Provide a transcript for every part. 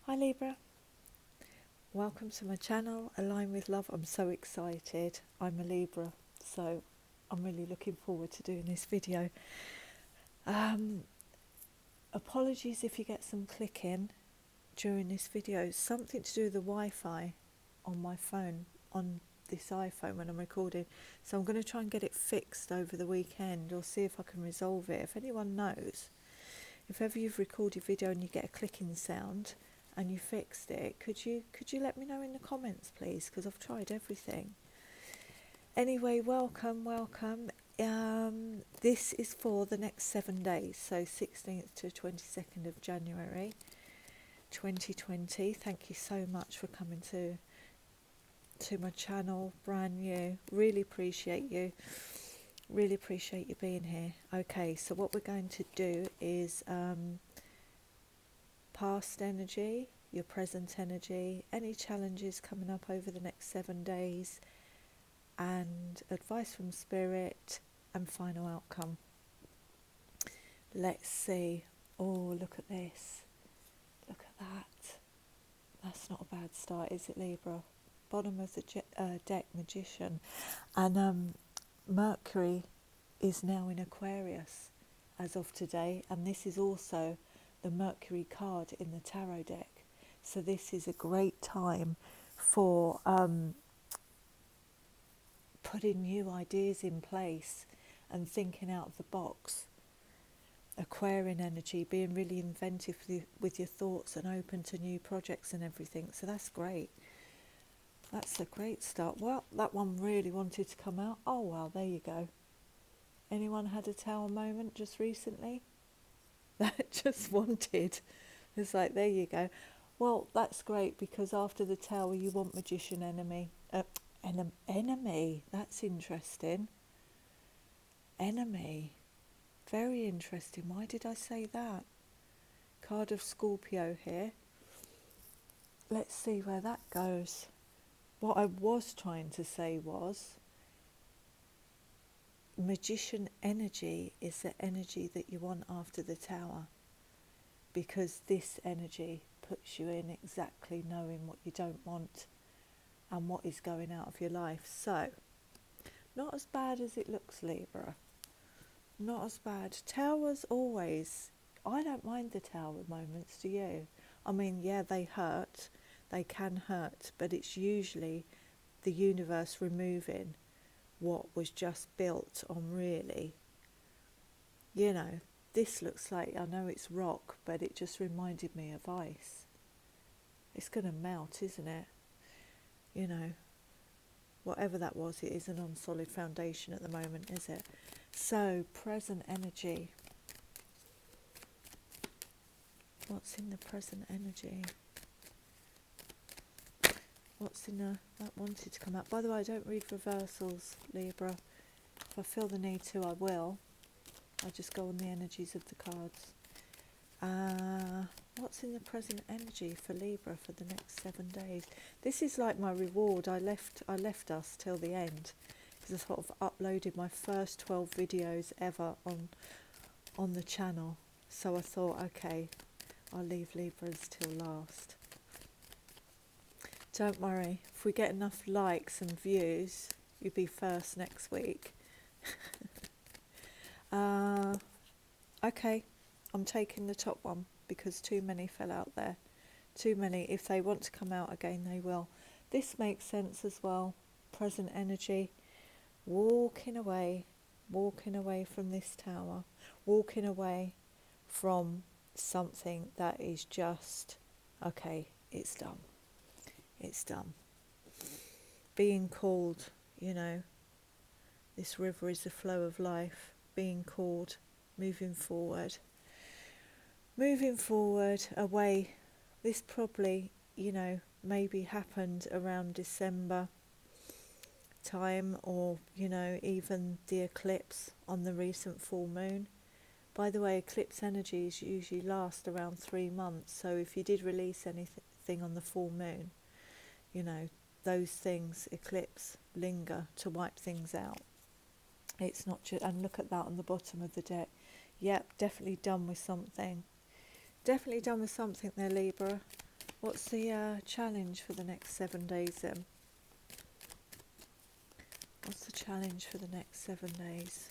Hi Libra, welcome to my channel, Align with Love. I'm so excited. I'm a Libra, so I'm really looking forward to doing this video. Apologies if you get some clicking during this video. It's something to do with the Wi-Fi on my phone, on this iPhone when I'm recording. So I'm going to try and get it fixed over the weekend or see if I can resolve it. If anyone knows, if ever you've recorded video and you get a clicking sound and you fixed it, could you let me know in the comments please, because I've tried everything. Anyway, welcome. This is for the next 7 days, so 16th to 22nd of January 2020. Thank you so much for coming to my channel, brand new. Really appreciate you being here. Okay, so what we're going to do is past energy, your present energy, any challenges coming up over the next 7 days, and advice from spirit, and final outcome. Let's see. Oh, look at this. Look at that. That's not a bad start, is it, Libra? Bottom of the deck, Magician. And Mercury is now in Aquarius as of today, and this is also the Mercury card in the tarot deck. So this is a great time for putting new ideas in place and thinking out of the box. Aquarian energy, being really inventive with your thoughts and open to new projects and everything. So that's great. That's a great start. Well, that one really wanted to come out. Oh, well, there you go. Anyone had a tower moment just recently? That just wanted. It's like, there you go. Well, that's great, because after the tower you want Magician enemy. Enemy. That's interesting. Enemy. Very interesting. Why did I say that? Card of Scorpio here. Let's see where that goes. What I was trying to say was, Magician energy is the energy that you want after the tower, because this energy puts you in exactly knowing what you don't want and what is going out of your life. So, not as bad as it looks, Libra. Not as bad. Towers always, I don't mind the tower moments, do you? I mean, yeah, they hurt, they can hurt, but it's usually the universe removing what was just built on, really. You know, this looks like, I know it's rock, but it just reminded me of ice. It's going to melt, isn't it? You know, whatever that was, it isn't on solid foundation at the moment, is it? So, present energy. What's in the present energy? What's in the... That wanted to come out. By the way, I don't read reversals, Libra. If I feel the need to, I will. I just go on the energies of the cards. What's in the present energy for Libra for the next 7 days? This is like my reward. I left us till the end, because I sort of uploaded my first 12 videos ever on the channel. So I thought, okay, I'll leave Libras till last. Don't worry, if we get enough likes and views, you'll be first next week. Okay, I'm taking the top one because too many fell out there. Too many. If they want to come out again, they will. This makes sense as well. Present energy. Walking away from this tower. Walking away from something that is just, okay, it's done. It's done. Being called, you know, this river is the flow of life. Being called, moving forward away. This probably, you know, maybe happened around December time, or, you know, even the eclipse on the recent full moon. By the way, eclipse energies usually last around 3 months, so if you did release anything on the full moon, you know, those things, eclipse, linger to wipe things out. It's not just, and look at that on the bottom of the deck. Yep, definitely done with something. Definitely done with something there, Libra. What's the challenge for the next 7 days then? What's the challenge for the next 7 days?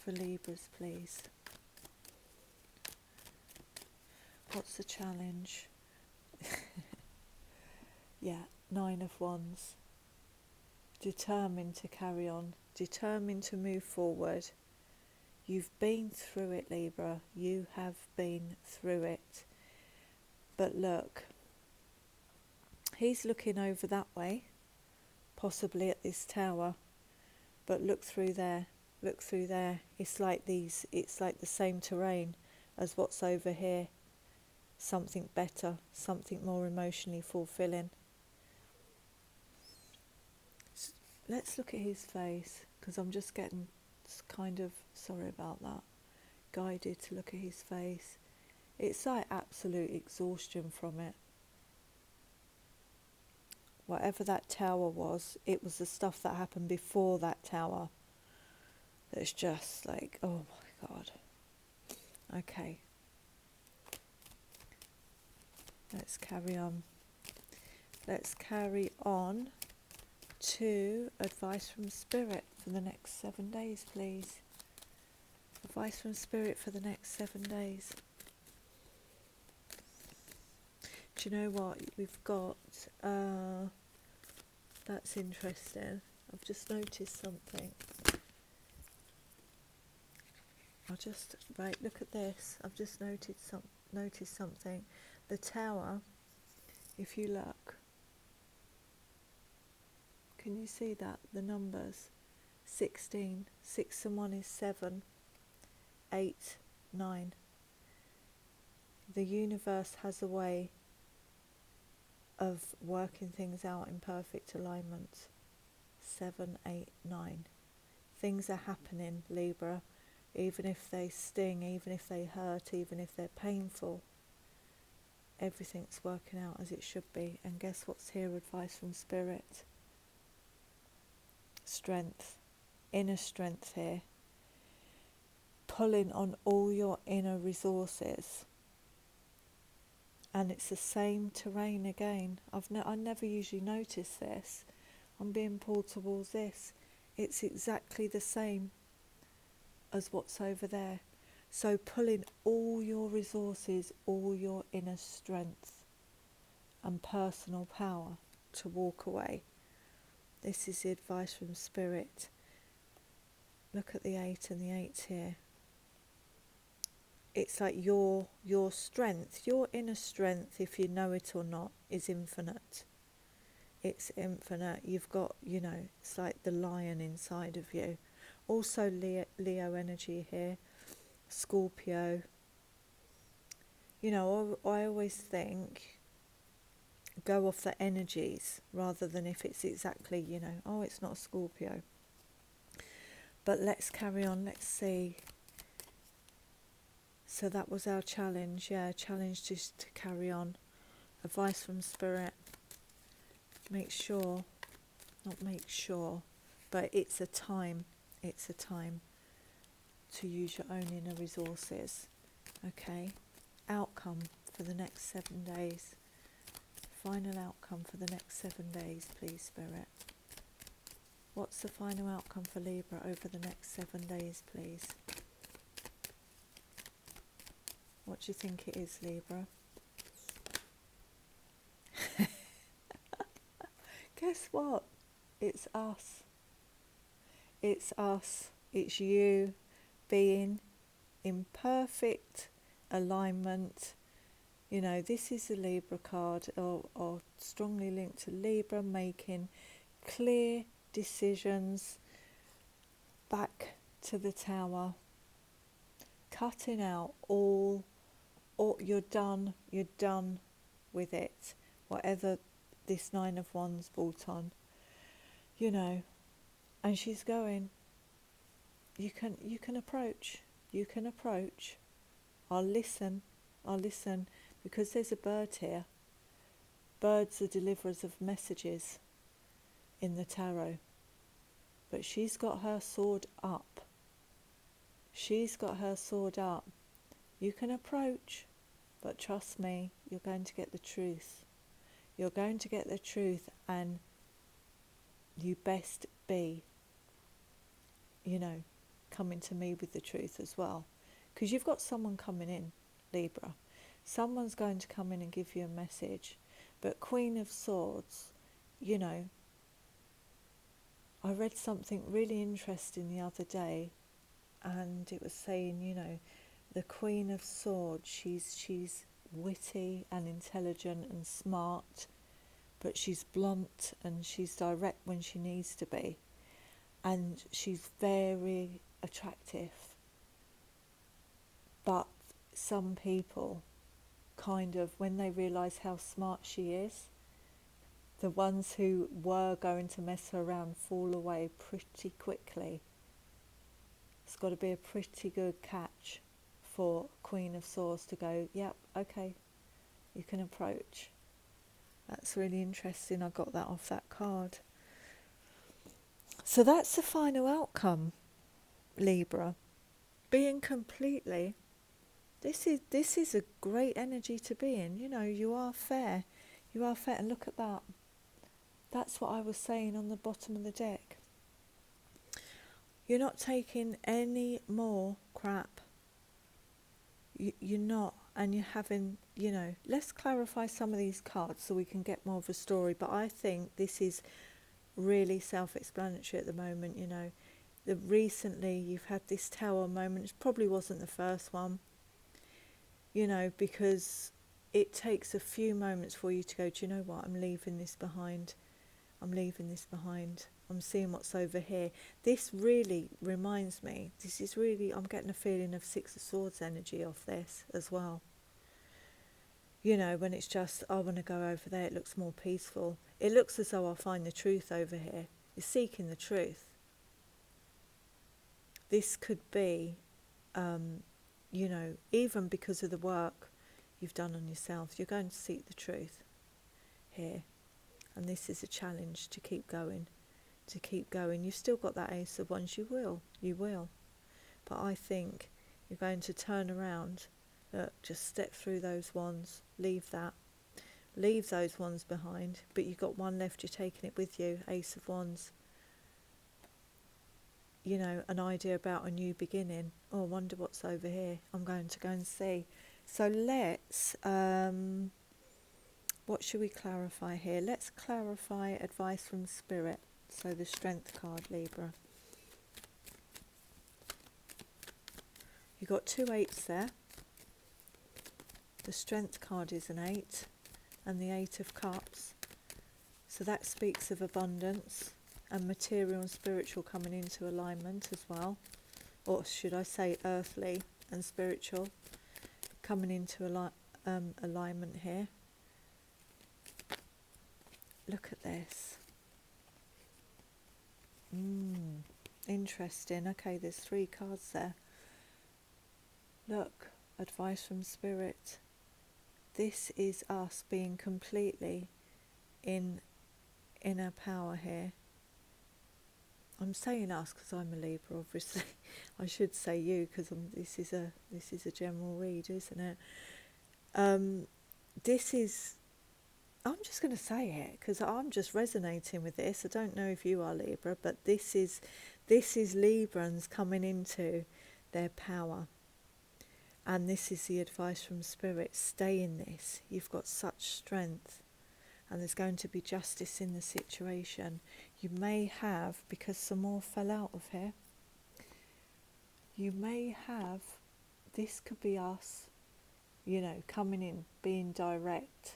For Libras, please. What's the challenge? Yeah, 9 of Wands. Determined to carry on. Determined to move forward. You've been through it, Libra. You have been through it. But look, he's looking over that way, possibly at this tower. But look through there. Look through there. It's like these. It's like the same terrain as what's over here. Something better. Something more emotionally fulfilling. Let's look at his face, because I'm just getting kind of, sorry about that, guided to look at his face. It's like absolute exhaustion from it. Whatever that tower was, it was the stuff that happened before that tower that's just like, oh my God. Okay. Let's carry on. Let's carry on to advice from Spirit for the next 7 days, please. Advice from Spirit for the next 7 days. Do you know what we've got? That's interesting. I've just noticed something. Right, look at this. I've just noticed something. The tower, if you look, can you see that? The numbers, 16, 6 and 1 is 7, 8, 9. The universe has a way of working things out in perfect alignment. 7, 8, 9. Things are happening, Libra, even if they sting, even if they hurt, even if they're painful. Everything's working out as it should be. And guess what's here? Advice from Spirit. Strength, inner strength here. Pulling on all your inner resources. And it's the same terrain again. I never usually notice this. I'm being pulled towards this. It's exactly the same as what's over there. So pulling all your resources, all your inner strength and personal power to walk away. This is the advice from Spirit. Look at the 8 and the 8 here. It's like your strength, your inner strength, if you know it or not, is infinite. It's infinite. You've got, it's like the lion inside of you. Also Leo energy here. Scorpio. I always think, go off the energies rather than if it's exactly, oh, it's not a Scorpio. But let's carry on. Let's see. So that was our challenge. Yeah, challenge just to carry on. Advice from Spirit. Not make sure, but it's a time. It's a time to use your own inner resources. Okay. Outcome for the next 7 days. Final outcome for the next 7 days, please, Spirit. What's the final outcome for Libra over the next 7 days, please? What do you think it is, Libra? Guess what? It's us. It's us. It's you being in perfect alignment. This is a Libra card, or strongly linked to Libra, making clear decisions, back to the tower, cutting out all you're done with it, whatever this 9 of Wands brought on, and she's going, you can approach, I'll listen, because there's a bird here. Birds are deliverers of messages in the tarot, but she's got her sword up. You can approach. But trust me, you're going to get the truth. You're going to get the truth, and you best be, coming to me with the truth as well. Because you've got someone coming in, Libra. Someone's going to come in and give you a message. But Queen of Swords, I read something really interesting the other day, and it was saying, the Queen of Swords, she's witty and intelligent and smart, but she's blunt and she's direct when she needs to be, and she's very attractive. But some people kind of, when they realise how smart she is, the ones who were going to mess her around fall away pretty quickly. It's got to be a pretty good catch for Queen of Swords to go, yep, okay, you can approach. That's really interesting. I got that off that card. So that's the final outcome, Libra. Being completely, this is a great energy to be in. You are fair. You are fair. And look at that. That's what I was saying on the bottom of the deck. You're not taking any more crap. You're not. And you're having, let's clarify some of these cards so we can get more of a story. But I think this is really self-explanatory at the moment, Recently you've had this Tower moment. It probably wasn't the first one, because it takes a few moments for you to go, do you know what, I'm leaving this behind. I'm seeing what's over here. This really reminds me, I'm getting a feeling of Six of Swords energy off this as well. When it's just, I want to go over there, it looks more peaceful. It looks as though I'll find the truth over here. You're seeking the truth. This could be, even because of the work you've done on yourself, you're going to seek the truth here. And this is a challenge to keep going. You've still got that Ace of Wands. You will. But I think you're going to turn around. Look, just step through those wands. Leave those wands behind. But you've got one left. You're taking it with you. Ace of Wands. An idea about a new beginning. Oh, I wonder what's over here. I'm going to go and see. So let's, what should we clarify here? Let's clarify advice from Spirit. So the Strength card, Libra. You've got 2 8s there. The Strength card is an 8, and the 8 of Cups. So that speaks of abundance and material and spiritual coming into alignment as well. Or should I say earthly and spiritual coming into alignment here. Look at this. Interesting. Okay, there's 3 cards there. Look, advice from Spirit. This is us being completely in our power here. I'm saying us because I'm a Libra, obviously. I should say you because this is a general read, isn't it? I'm just going to say it because I'm just resonating with this. I don't know if you are Libra, but this is Librans coming into their power. And this is the advice from Spirit. Stay in this. You've got such strength. And there's going to be justice in the situation. You may have, because some more fell out of here, you may have, this could be us, coming in, being direct,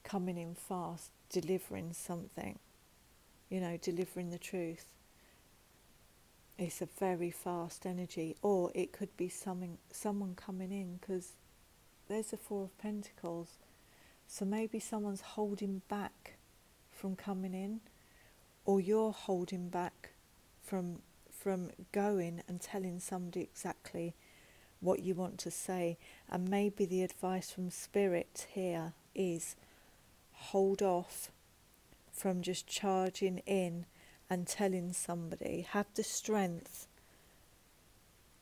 coming in fast, delivering something, delivering the truth. It's a very fast energy. Or it could be someone coming in, because there's the 4 of Pentacles. So maybe someone's holding back from coming in, or you're holding back from going and telling somebody exactly what you want to say. And maybe the advice from Spirit here is hold off from just charging in and telling somebody. Have the strength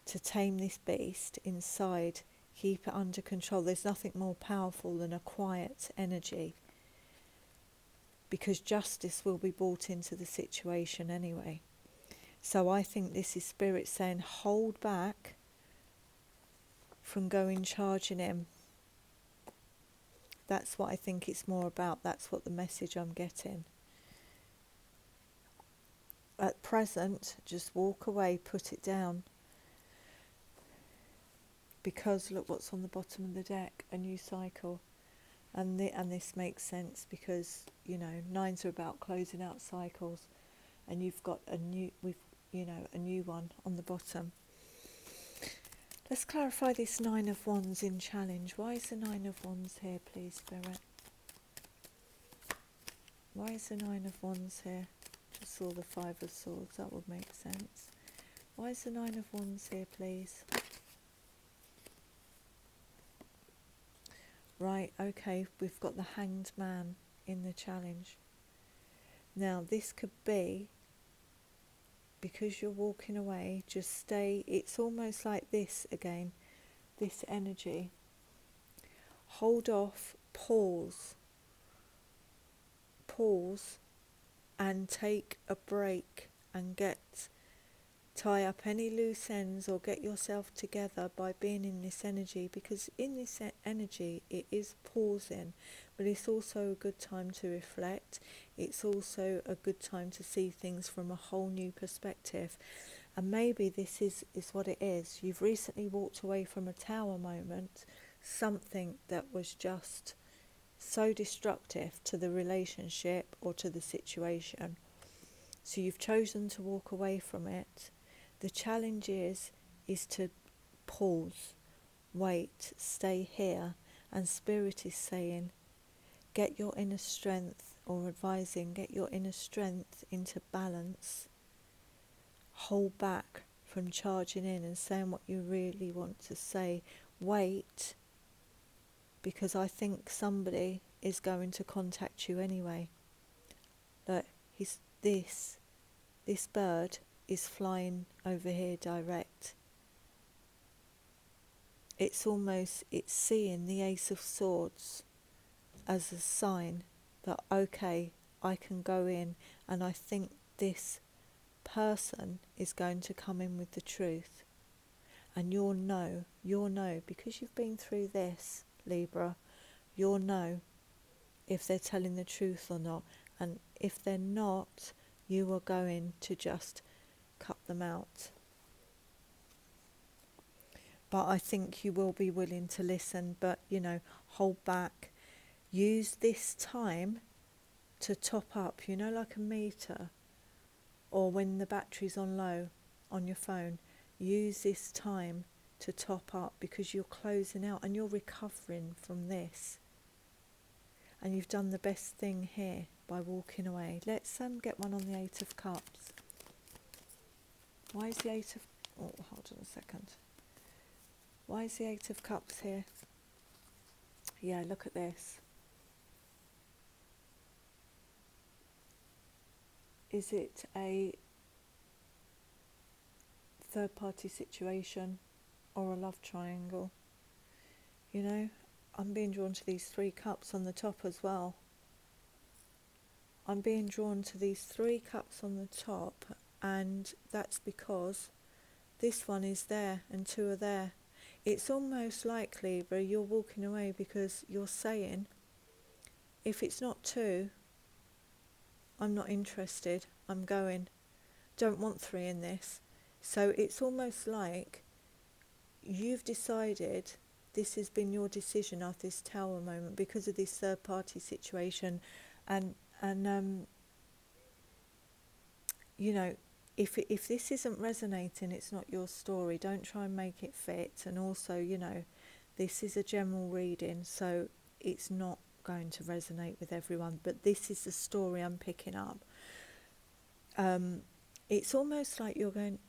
to tame this beast inside Keep it under control. There's nothing more powerful than a quiet energy, because justice will be brought into the situation anyway. So I think this is Spirit saying hold back from going charging in. That's what I think it's more about. That's what the message I'm getting. At present, just walk away, put it down. Because look what's on the bottom of the deck, a new cycle. And this makes sense because, nines are about closing out cycles, and you've got a new one on the bottom. Let's clarify this Nine of Wands in challenge. Why is the Nine of Wands here, please, Spirit? Why is the Nine of Wands here? Just saw the Five of Swords, that would make sense. Why is the Nine of Wands here, please? Right, okay, we've got the Hanged Man in the challenge. Now, this could be, because you're walking away, just stay. It's almost like this again, this energy. Hold off, pause, and take a break and tie up any loose ends or get yourself together by being in this energy, because in this energy it is pausing, but it's also a good time to reflect. It's also a good time to see things from a whole new perspective. And maybe this is what it is. You've recently walked away from a tower moment, something that was just so destructive to the relationship or to the situation. So you've chosen to walk away from it. The challenge is to pause, wait, stay here, and Spirit is saying, get your inner strength, or advising, get your inner strength into balance. Hold back from charging in and saying what you really want to say. Wait, because I think somebody is going to contact you anyway. Look, this bird is flying over here direct. It's seeing the Ace of Swords as a sign that, okay, I can go in, and I think this person is going to come in with the truth. And you'll know, because you've been through this, Libra, you'll know if they're telling the truth or not. And if they're not, you are going to just cut them out. But I think you will be willing to listen, but hold back. Use this time to top up, like a meter, or when the battery's on low on your phone. Use this time to top up, because you're closing out and you're recovering from this. And you've done the best thing here by walking away. Let's get one on the Eight of Cups. Why is the Eight of... Oh, hold on a second. Why is the Eight of Cups here? Yeah, look at this. Is it a third-party situation or a love triangle? I'm being drawn to these 3 cups on the top as well. I'm being drawn to these 3 cups on the top, and that's because this one is there and 2 are there. It's almost like, Libra, you're walking away because you're saying, if it's not 2, I'm not interested, I'm going. Don't want 3 in this. So it's almost like you've decided, this has been your decision after this tower moment because of this third party situation. And if this isn't resonating, it's not your story. Don't try and make it fit. And also, this is a general reading, so it's not going to resonate with everyone, but this is the story I'm picking up. It's almost like you're going,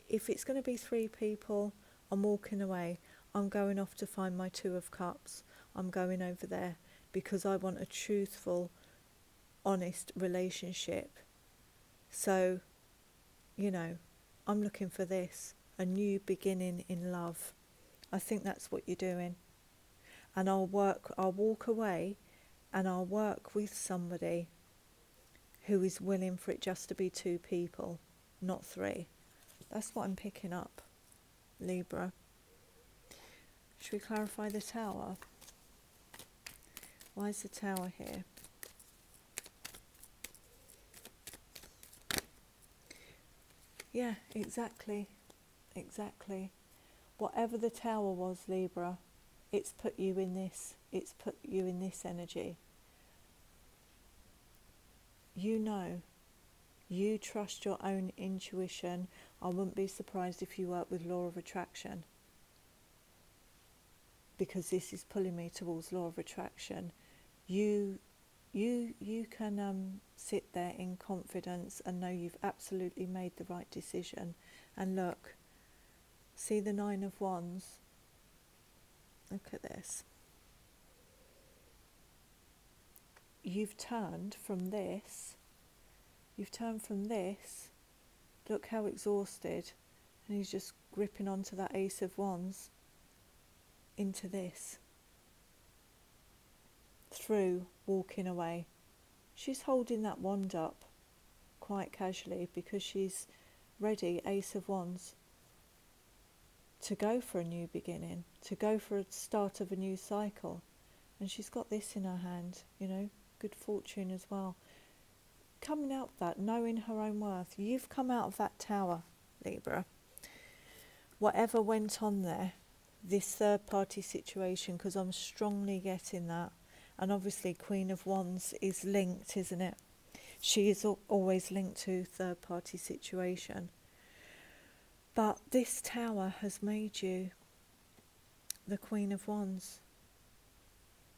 if it's going to be 3 people, I'm walking away. I'm going off to find my 2 of Cups. I'm going over there because I want a truthful, honest relationship. So, I'm looking for this, a new beginning in love. I think that's what you're doing. And I'll walk away and I'll work with somebody who is willing for it just to be 2 people, not 3. That's what I'm picking up, Libra. Should we clarify the Tower? Why is the Tower here? Yeah, exactly. Whatever the Tower was, Libra, it's put you in this. It's put you in this energy. You know. You trust your own intuition. I wouldn't be surprised if you work with law of attraction, because this is pulling me towards law of attraction. You can sit there in confidence and know you've absolutely made the right decision. And look, see the 9 of Wands? Look at this. You've turned from this. Look how exhausted. And he's just gripping onto that Ace of Wands. Into this. Through walking away. She's holding that wand up quite casually because she's ready, Ace of Wands, to go for a new beginning, to go for a start of a new cycle. And she's got this in her hand, you know, good fortune as well. Coming out of that, knowing her own worth. You've come out of that Tower, Libra. Whatever went on there, this third party situation, because I'm strongly getting that. And obviously Queen of Wands is linked, isn't it? She is always linked to third party situation. But this Tower has made you the Queen of Wands.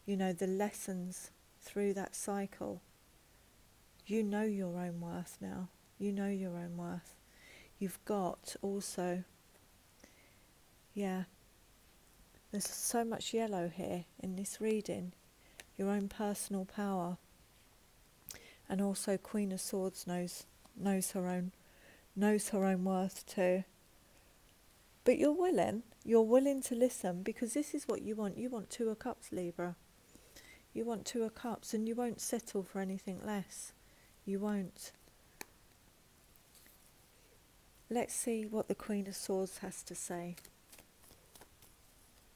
You know, the lessons through that cycle. You know your own worth now. You know your own worth. You've got also, yeah, there's so much yellow here in this reading. Your own personal power. And also Queen of Swords knows her own worth too. But you're willing to listen, because this is what you want. You want 2 of Cups, Libra. You want 2 of Cups, and you won't settle for anything less. You won't. Let's see what the Queen of Swords has to say.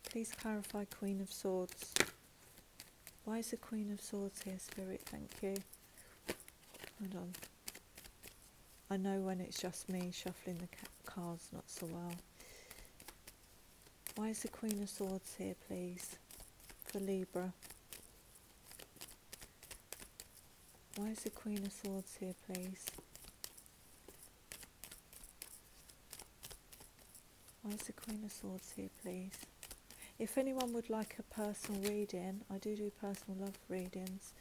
Please clarify, Queen of Swords. Why is the Queen of Swords here, Spirit? Thank you. Hold on. I know when it's just me shuffling the cards not so well. Why is the Queen of Swords here, please, for Libra? Why is the Queen of Swords here, please? Why is the Queen of Swords here, please? If anyone would like a personal reading, I do personal love readings.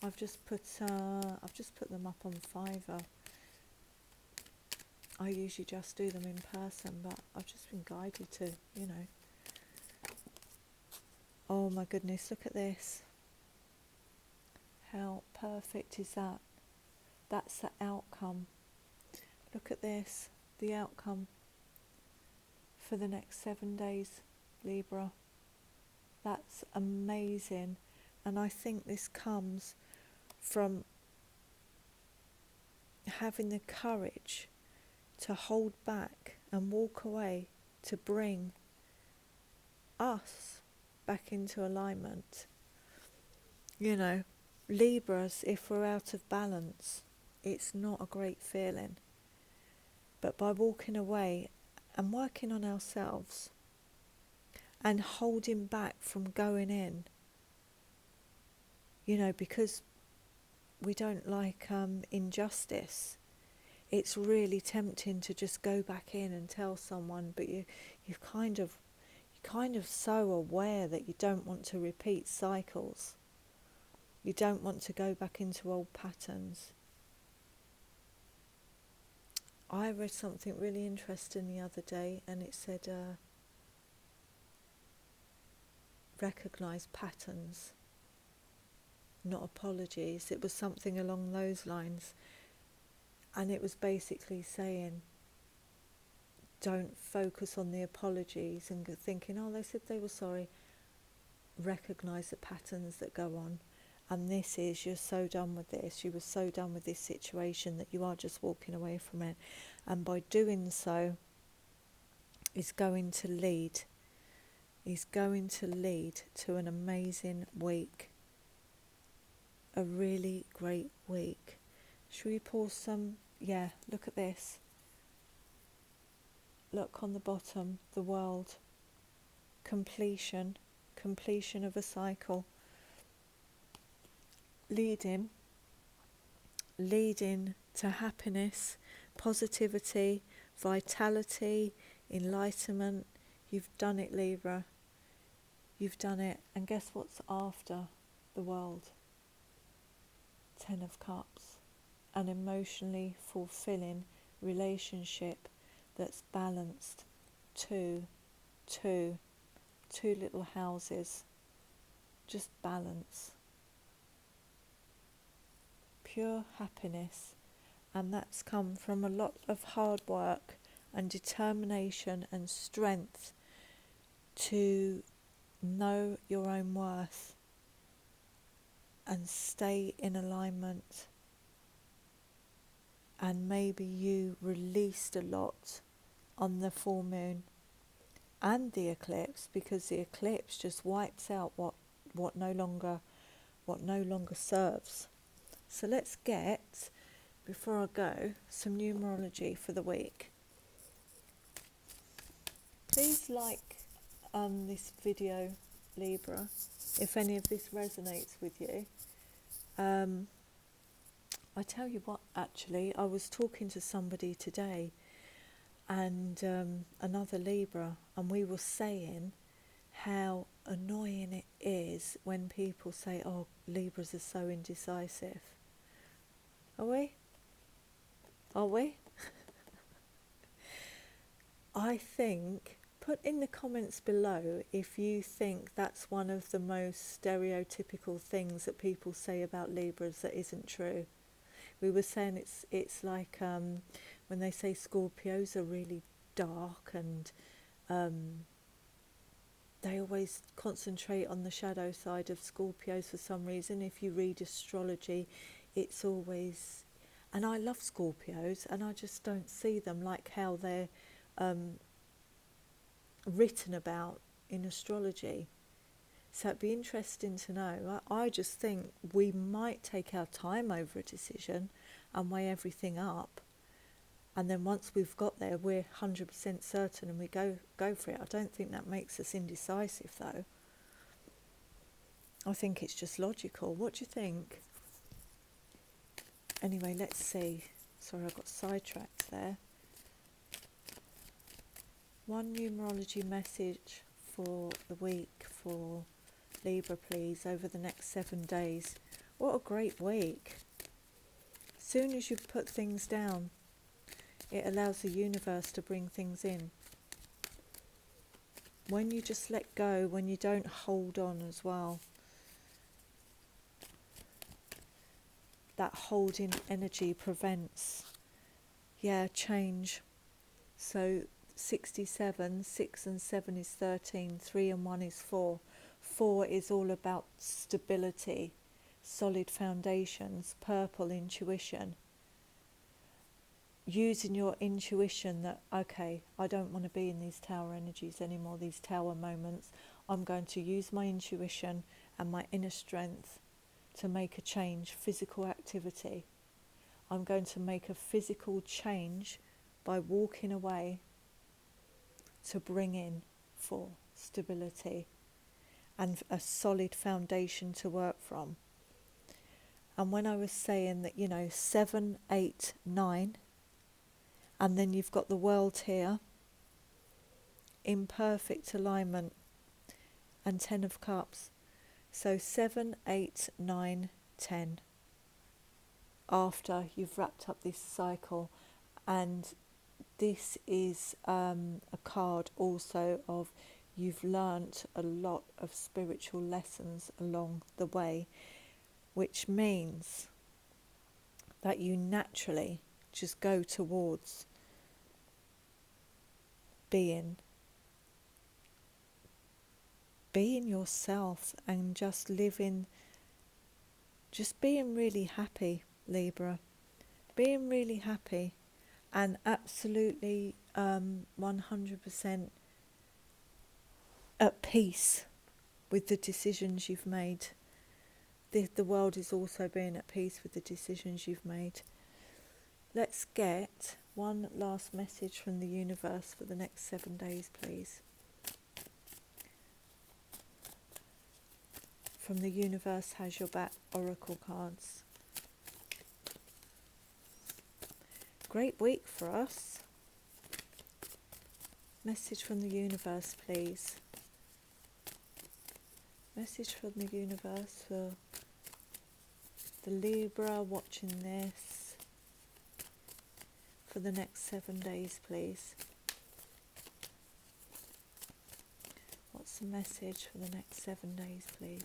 I've just put them up on Fiverr. I usually just do them in person, but I've just been guided to, you know. Oh my goodness, look at this. How perfect is that? That's the outcome. Look at this, the outcome for the next 7 days, Libra. That's amazing. And I think this comes from having the courage to hold back and walk away, to bring us back into alignment. You know, Libras, if we're out of balance, it's not a great feeling. But by walking away and working on ourselves and holding back from going in, you know, because we don't like injustice, it's really tempting to just go back in and tell someone, but you're kind of so aware that you don't want to repeat cycles. You don't want to go back into old patterns. I read something really interesting the other day, and it said recognise patterns, not apologies. It was something along those lines, and it was basically saying Don't focus on the apologies and thinking, oh, they said they were sorry. Recognise the patterns that go on. And this is, you're so done with this. You were so done with this situation that you are just walking away from it. And by doing so, is going to lead to an amazing week. A really great week. Should we pause some? Yeah, look at this. Look on the bottom, the world. Completion of a cycle. Leading to happiness, positivity, vitality, enlightenment. You've done it, Libra. You've done it. And guess what's after the world? 10 of Cups. An emotionally fulfilling relationship that's balanced. Two little houses. Just balance. Pure happiness. And that's come from a lot of hard work and determination and strength to know your own worth and stay in alignment. And maybe you released a lot on the full moon and the eclipse, because the eclipse just wipes out what no longer serves. So let's get, before I go, some numerology for the week. Please like this video, Libra, if any of this resonates with you. I tell you what, actually, I was talking to somebody today, and another Libra, and we were saying how annoying it is when people say, oh, Libras are so indecisive. Are we? I think, put in the comments below if you think that's one of the most stereotypical things that people say about Libras that isn't true. We were saying it's like when they say Scorpios are really dark, and they always concentrate on the shadow side of Scorpios for some reason. If you read astrology, it's always, and I love Scorpios, and I just don't see them like how they're written about in astrology. So it'd be interesting to know. I just think we might take our time over a decision and weigh everything up, and then once we've got there, we're 100% certain and we go for it. I don't think that makes us indecisive, though. I think it's just logical. What do you think? Anyway, let's see. Sorry, I got sidetracked there. One numerology message for the week for Libra, please, over the next 7 days. What a great week. As soon as you put things down, it allows the universe to bring things in. When you just let go, when you don't hold on as well, that holding energy prevents, change. So 67, 6 and 7 is 13, 3 and 1 is 4. 4 is all about stability, solid foundations, purple, intuition. Using your intuition that, okay, I don't want to be in these tower energies anymore, these tower moments. I'm going to use my intuition and my inner strength to make a change, physical activity. I'm going to make a physical change by walking away to bring in 4, stability and a solid foundation to work from. And when I was saying that, 7, 8, 9, and then you've got the world here in perfect alignment, and 10 of Cups. So 7, 8, 9, 10. After you've wrapped up this cycle, and this is a card also of you've learnt a lot of spiritual lessons along the way, which means that you naturally just go towards being yourself and just living, just being really happy, Libra. Being really happy and absolutely 100% at peace with the decisions you've made. The world is also being at peace with the decisions you've made. Let's get one last message from the universe for the next 7 days, please. From the Universe Has Your Back Oracle cards. Great week for us. Message from the universe, please. Message from the universe for the Libra watching this for the next 7 days, please. What's the message for the next 7 days, please?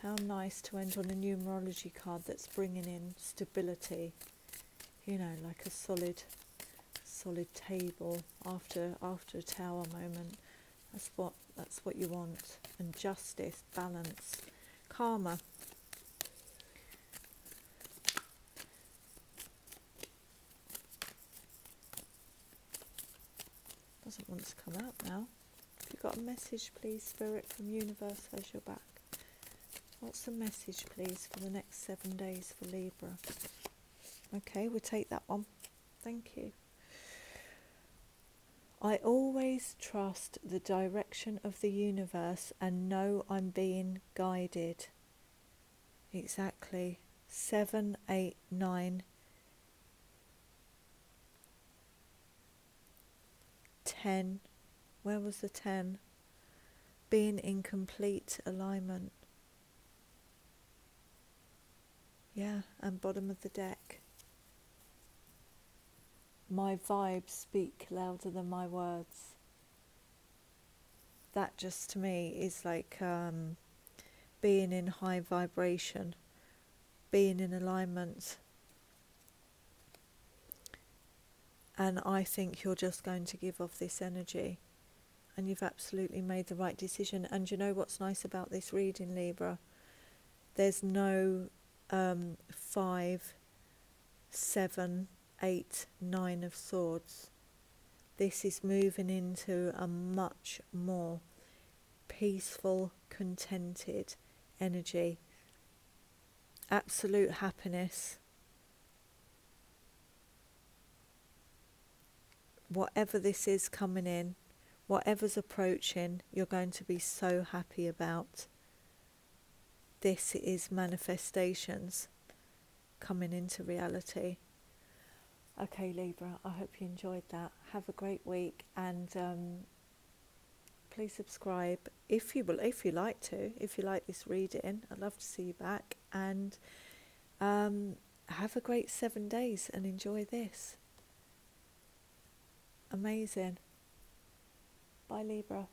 How nice to end on a numerology card that's bringing in stability. You know, like a solid table after a tower moment. That's what you want. And justice, balance, karma. Doesn't want to come out now. If you've got a message, please, Spirit from Universe Has Your Back. What's the message, please, for the next 7 days for Libra? Okay, we'll take that one. Thank you. I always trust the direction of the universe and know I'm being guided. Exactly. 7, 8, 9, 10. Where was the 10? Being in complete alignment. Yeah, and bottom of the deck. My vibes speak louder than my words. That just to me is like being in high vibration, being in alignment. And I think you're just going to give off this energy. And you've absolutely made the right decision. And you know what's nice about this reading, Libra? There's no 5, 7, 8, 9 of swords. This is moving into a much more peaceful, contented energy. Absolute happiness. Whatever this is coming in, whatever's approaching, you're going to be so happy about. This is manifestations coming into reality. Okay, Libra, I hope you enjoyed that. Have a great week, and please subscribe if you like to. If you like this reading, I'd love to see you back. And have a great 7 days and enjoy this. Amazing. Bye, Libra.